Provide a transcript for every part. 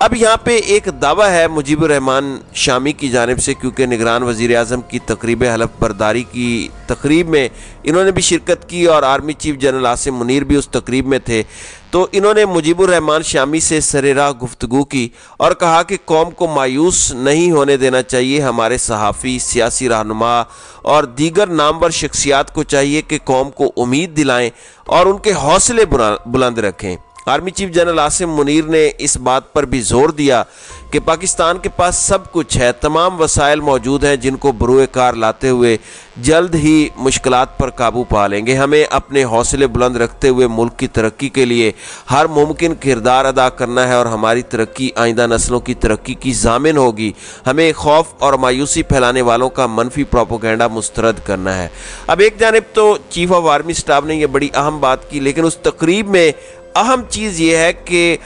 اب یہاں پہ ایک دعویٰ ہے مجیب الرحمان شامی کی جانب سے، کیونکہ نگران وزیر اعظم کی تقریب حلف برداری کی تقریب میں انہوں نے بھی شرکت کی اور army chief general Asim Munir بھی اس تقریب میں تھے، تو انہوں نے مجیب الرحمان شامی سے سر راہ گفتگو کی اور کہا کہ قوم کو مایوس نہیں ہونے دینا چاہیے، ہمارے صحافی، سیاسی رہنما اور دیگر نامور شخصیات کو چاہیے کہ قوم کو امید دلائیں اور ان کے حوصلے بلند رکھیں۔ Army chief general Asim Munir نے اس بات پر بھی زور دیا کہ پاکستان کے پاس سب کچھ ہے، تمام وسائل موجود ہیں جن کو بروئے کار لاتے ہوئے جلد ہی مشکلات پر قابو پا لیں گے۔ ہمیں اپنے حوصلے بلند رکھتے ہوئے ملک کی ترقی کے لیے ہر ممکن کردار ادا کرنا ہے اور ہماری ترقی آئندہ نسلوں کی ترقی کی ضامن ہوگی۔ ہمیں خوف اور مایوسی پھیلانے والوں کا منفی پروپیگنڈا مسترد کرنا ہے۔ اب ایک جانب تو چیف آف آرمی سٹاف نے یہ بڑی اہم بات کی، لیکن اس تقریب میں اہم چیز یہ ہے کہ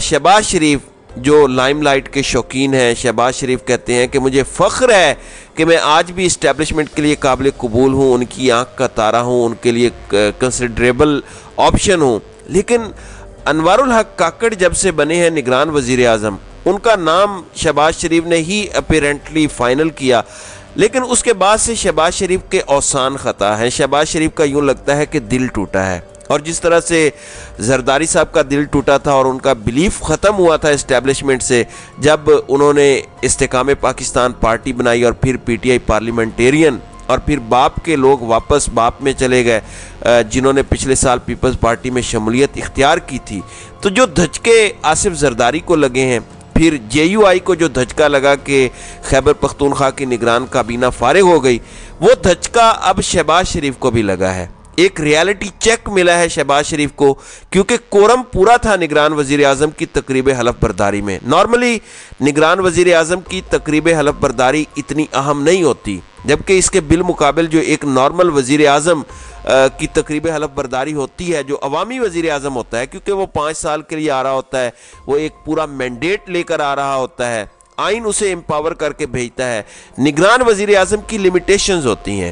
شہباز شریف جو لائم لائٹ کے شوقین ہیں، شہباز شریف کہتے ہیں کہ مجھے فخر ہے کہ میں آج بھی اسٹیبلشمنٹ کے لیے قابل قبول ہوں، ان کی آنکھ کا تارا ہوں، ان کے لیے کنسیڈریبل آپشن ہوں۔ لیکن انوار الحق کاکڑ جب سے بنے ہیں نگران وزیر اعظم، ان کا نام شہباز شریف نے ہی اپیرنٹلی فائنل کیا، لیکن اس کے بعد سے شہباز شریف کے اوسان خطا ہیں۔ شہباز شریف کا یوں لگتا ہے کہ دل ٹوٹا ہے، اور جس طرح سے زرداری صاحب کا دل ٹوٹا تھا اور ان کا بلیف ختم ہوا تھا اسٹیبلشمنٹ سے جب انہوں نے استحکام پاکستان پارٹی بنائی اور پھر پی ٹی آئی پارلیمنٹیرین، اور پھر باپ کے لوگ واپس باپ میں چلے گئے جنہوں نے پچھلے سال پیپلز پارٹی میں شمولیت اختیار کی تھی، تو جو دھچکے آصف زرداری کو لگے ہیں، پھر جے یو آئی کو جو دھچکا لگا کہ خیبر پختونخوا کی نگران کابینہ فارغ ہو گئی، وہ دھچکا اب شہباز شریف کو بھی لگا ہے۔ ایک ریالٹی چیک ملا ہے شہباز شریف کو، کیونکہ کورم پورا تھا نگران وزیر اعظم کی تقریب حلف برداری میں۔ نارملی نگران وزیر اعظم کی تقریب حلف برداری اتنی اہم نہیں ہوتی، جبکہ اس کے بالمقابل جو ایک نارمل وزیر اعظم کی تقریب حلف برداری ہوتی ہے، جو عوامی وزیر اعظم ہوتا ہے، کیونکہ وہ 5 سال کے لیے آ رہا ہوتا ہے، وہ ایک پورا مینڈیٹ لے کر آ رہا ہوتا ہے، آئین اسے امپاور کر کے بھیجتا ہے۔ نگران وزیر اعظم کی لمیٹیشنز ہوتی ہیں،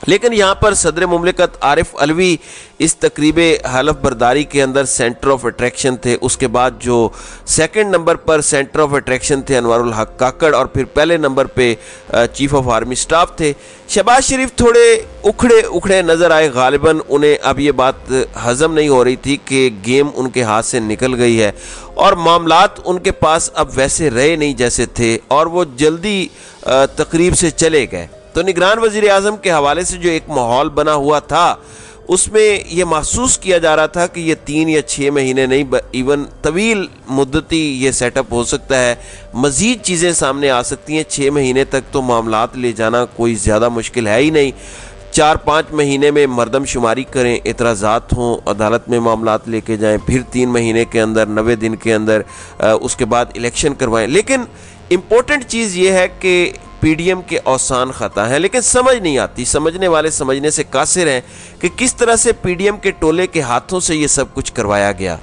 لیکن یہاں پر صدر مملکت عارف علوی اس تقریب حلف برداری کے اندر سینٹر آف اٹریکشن تھے۔ اس کے بعد جو second number per centre of attraction تھے انوار الحق کاکڑ، اور پھر پہلے نمبر پہ چیف آف آرمی سٹاف تھے۔ شہباز شریف تھوڑے اکھڑے نظر آئے، غالباً انہیں اب یہ بات ہضم نہیں ہو رہی تھی کہ گیم ان کے ہاتھ سے نکل گئی ہے اور معاملات ان کے پاس اب ویسے رہے نہیں جیسے تھے، اور وہ جلدی تقریب سے چلے گئے۔ تو نگران وزیر اعظم کے حوالے سے جو ایک ماحول بنا ہوا تھا، اس میں یہ محسوس کیا جا رہا تھا کہ یہ 3 یا 6 مہینے نہیں، ایون طویل مدتی یہ سیٹ اپ ہو سکتا ہے، مزید چیزیں سامنے آ سکتی ہیں۔ 6 مہینے تک تو معاملات لے جانا کوئی زیادہ مشکل ہے ہی نہیں۔ 4-5 مہینے میں مردم شماری کریں، اعتراضات ہوں، عدالت میں معاملات لے کے جائیں، پھر 3 مہینے کے اندر 90 دن کے اندر اس کے بعد الیکشن کروائیں۔ لیکن امپورٹنٹ چیز یہ ہے کہ پی ڈی ایم کے اوسان خطا ہیں، لیکن سمجھ نہیں آتی، سمجھنے والے سمجھنے سے قاصر ہیں کہ کس طرح سے پی ڈی ایم کے ٹولے کے ہاتھوں سے یہ سب کچھ کروایا گیا۔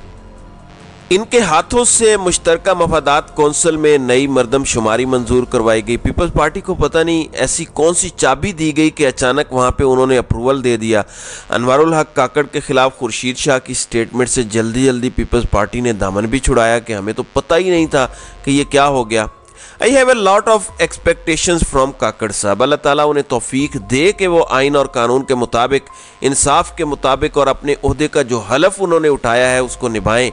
ان کے ہاتھوں سے مشترکہ مفادات کونسل میں نئی مردم شماری منظور کروائی گئی۔ پیپلز پارٹی کو پتہ نہیں ایسی کون سی چابی دی گئی کہ اچانک وہاں پہ انہوں نے اپروول دے دیا۔ انوار الحق کاکڑ کے خلاف خورشید شاہ کی سٹیٹمنٹ سے جلدی پیپلز پارٹی نے دامن بھی چھڑایا کہ ہمیں تو پتہ ہی نہیں تھا کہ یہ کیا ہو گیا۔ I have a lot of expectations from Kakar صاحب، اللہ تعالیٰ انہیں توفیق دے کہ وہ آئین اور قانون کے مطابق، انصاف کے مطابق اور اپنے عہدے کا جو حلف انہوں نے اٹھایا ہے اس کو نبھائیں۔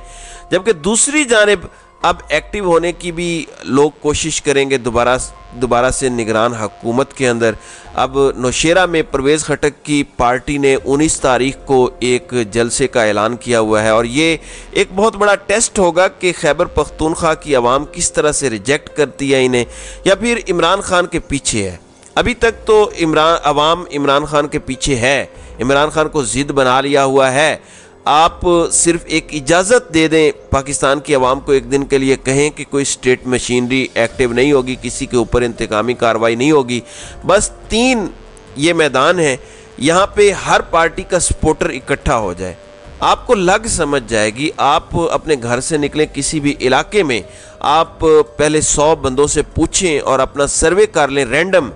جبکہ دوسری جانب اب ایکٹیو ہونے کی بھی لوگ کوشش کریں گے دوبارہ سے نگران حکومت کے اندر۔ اب نوشیرہ میں پرویز خٹک کی پارٹی نے 19 تاریخ کو ایک جلسے کا اعلان کیا ہوا ہے، اور یہ ایک بہت بڑا ٹیسٹ ہوگا کہ خیبر پختونخوا کی عوام کس طرح سے ریجیکٹ کرتی ہے انہیں، یا پھر عمران خان کے پیچھے ہے۔ ابھی تک تو عوام عمران خان کے پیچھے ہے، عمران خان کو ضد بنا لیا ہوا ہے۔ آپ صرف ایک اجازت دے دیں پاکستان کی عوام کو، ایک دن کے لیے کہیں کہ کوئی سٹیٹ مشینری ایکٹیو نہیں ہوگی، کسی کے اوپر انتقامی کارروائی نہیں ہوگی، بس 3 یہ میدان ہیں، یہاں پہ ہر پارٹی کا سپورٹر اکٹھا ہو جائے، آپ کو لگ سمجھ جائے گی۔ آپ اپنے گھر سے نکلیں کسی بھی علاقے میں، آپ پہلے 100 بندوں سے پوچھیں اور اپنا سروے کر لیں رینڈم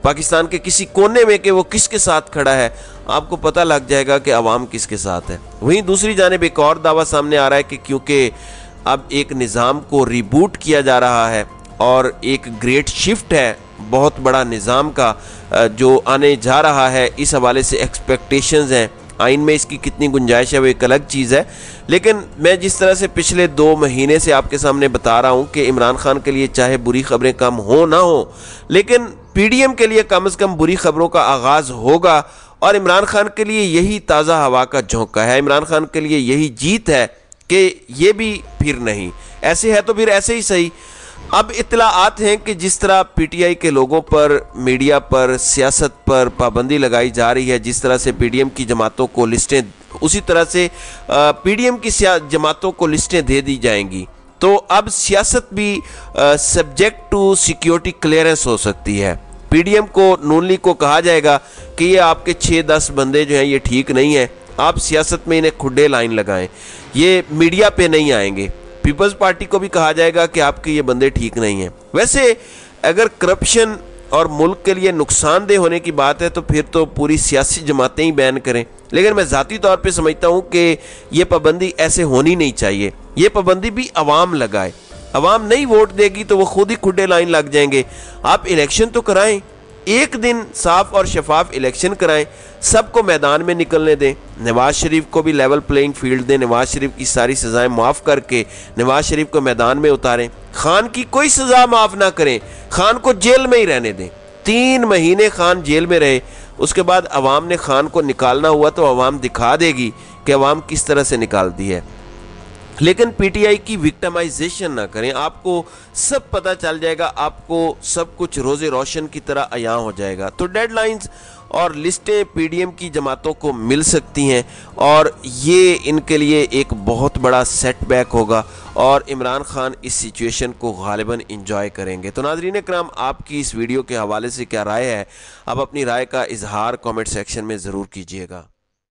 پاکستان کے کسی کونے میں کہ وہ کس کے ساتھ کھڑا ہے، آپ کو پتہ لگ جائے گا کہ عوام کس کے ساتھ ہے۔ وہیں دوسری جانب ایک اور دعویٰ سامنے آ رہا ہے کہ کیونکہ اب ایک نظام کو ریبوٹ کیا جا رہا ہے اور ایک گریٹ شفٹ ہے بہت بڑا نظام کا جو آنے جا رہا ہے، اس حوالے سے ایکسپیکٹیشنز ہیں۔ آئین میں اس کی کتنی گنجائش ہے وہ ایک الگ چیز ہے، لیکن میں جس طرح سے پچھلے 2 مہینے سے آپ کے سامنے بتا رہا ہوں کہ عمران خان کے لیے چاہے بری خبریں کم ہوں نہ ہوں، لیکن پی ڈی ایم کے لیے کم از کم بری خبروں کا آغاز ہوگا، اور عمران خان کے لیے یہی تازہ ہوا کا جھونکا ہے، عمران خان کے لیے یہی جیت ہے کہ یہ بھی پھر نہیں، ایسے ہے تو پھر ایسے ہی صحیح۔ اب اطلاعات ہیں کہ جس طرح پی ٹی آئی کے لوگوں پر، میڈیا پر، سیاست پر پابندی لگائی جا رہی ہے، جس طرح سے پی ڈی ایم کی جماعتوں کو لسٹیں، اسی طرح سے پی ڈی ایم کی جماعتوں کو لسٹیں دے دی جائیں گی، تو اب سیاست بھی سبجیکٹ ٹو سیکیورٹی کلیئرنس ہو سکتی ہے۔ پی ڈی ایم کو، نون لیگ کو کہا جائے گا کہ یہ آپ کے 6-10 بندے جو ہیں یہ ٹھیک نہیں ہیں، آپ سیاست میں انہیں کھڈے لائن لگائیں، یہ میڈیا پہ نہیں آئیں گے۔ پیپلز پارٹی کو بھی کہا جائے گا کہ آپ کے یہ بندے ٹھیک نہیں ہیں۔ ویسے اگر کرپشن اور ملک کے لیے نقصان دہ ہونے کی بات ہے تو پھر تو پوری سیاسی جماعتیں ہی بین کریں، لیکن میں ذاتی طور پہ سمجھتا ہوں کہ یہ پابندی ایسے ہونی نہیں چاہیے، یہ پابندی بھی عوام لگائے۔ عوام نہیں ووٹ دے گی تو وہ خود ہی کھڈے لائن لگ جائیں گے۔ آپ الیکشن تو کرائیں، ایک دن صاف اور شفاف الیکشن کرائیں، سب کو میدان میں نکلنے دیں، نواز شریف کو بھی لیول پلینگ فیلڈ دیں، نواز شریف کی ساری سزائیں معاف کر کے نواز شریف کو میدان میں اتاریں، خان کی کوئی سزا معاف نہ کریں، خان کو جیل میں ہی رہنے دیں۔ 3 مہینے خان جیل میں رہے، اس کے بعد عوام نے خان کو نکالنا ہوا تو عوام دکھا دے گی کہ عوام کس طرح سے نکالتی ہے، لیکن پی ٹی آئی کی وکٹمائزیشن نہ کریں۔ آپ کو سب پتہ چل جائے گا، آپ کو سب کچھ روز روشن کی طرح عیاں ہو جائے گا۔ تو ڈیڈ لائنز اور لسٹیں پی ڈی ایم کی جماعتوں کو مل سکتی ہیں، اور یہ ان کے لیے ایک بہت بڑا سیٹ بیک ہوگا، اور عمران خان اس سچویشن کو غالباً انجوائے کریں گے۔ تو ناظرین اکرام، آپ کی اس ویڈیو کے حوالے سے کیا رائے ہے؟ آپ اپنی رائے کا اظہار کامنٹ سیکشن میں ضرور کیجیے گا۔